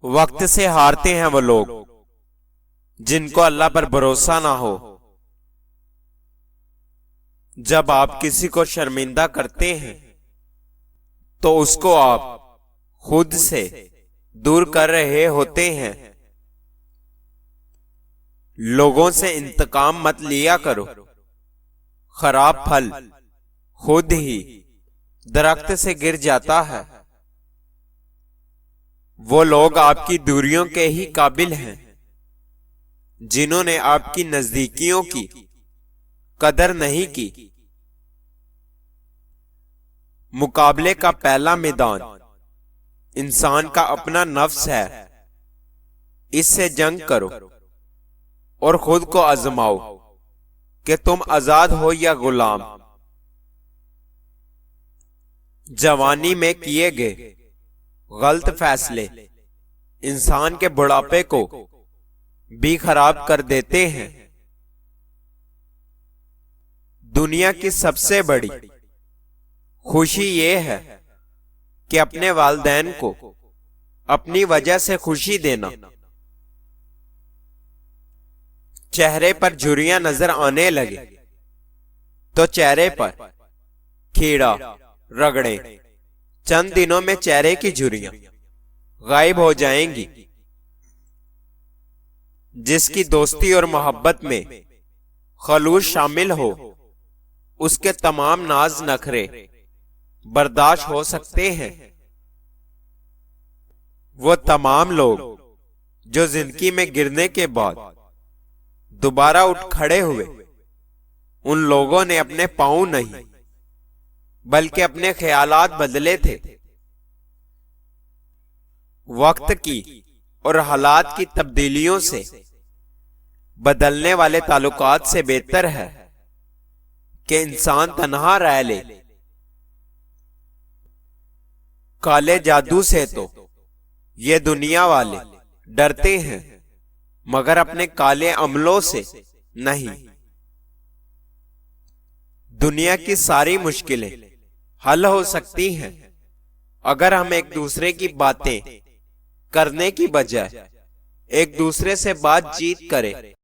वक्त से हारते हैं वो लोग जिनको अल्लाह पर भरोसा ना हो। जब आप किसी को शर्मिंदा करते हैं तो उसको आप खुद से दूर कर रहे होते हैं। लोगों से इंतकाम मत लिया करो, खराब फल खुद ही दरख्त से गिर जाता है। वो लोग आपकी दूरियों के ही काबिल हैं जिन्होंने आपकी नजदीकियों की कदर नहीं की। मुकाबले का पहला मैदान इंसान का अपना नफ्स है। इससे जंग करो और खुद को आजमाओ कि तुम आजाद हो या गुलाम। जवानी में किए गए गलत फैसले इंसान के बुढ़ापे को भी खराब कर देते हैं। दुनिया की सबसे बड़ी खुशी ये है कि अपने वालिदैन को अपनी वजह से खुशी देना। चेहरे पर झुर्रियां नजर आने लगे तो चेहरे पर कीड़ा रगड़े। चंद दिनों में चेहरे की झुर्रियां गायब हो जाएंगी। जिसकी दोस्ती और मोहब्बत में खलूस शामिल हो उसके तमाम नाज नखरे बर्दाश्त हो सकते हैं। वो तमाम लोग जो जिंदगी में गिरने के बाद दोबारा उठ खड़े हुए, उन लोगों ने अपने पांव नहीं बल्कि अपने ख्यालात बदले थे। वक्त की और हालात की तब्दीलियों से बदलने वाले ताल्लुकात से बेहतर है कि इंसान तन्हा रह ले। काले जादू से तो ये दुनिया वाले डरते हैं मगर अपने काले अमलों से नहीं। दुनिया की सारी मुश्किलें हल हो सकती हैं अगर हम एक दूसरे की बातें करने की बजाय एक दूसरे से बातचीत करें।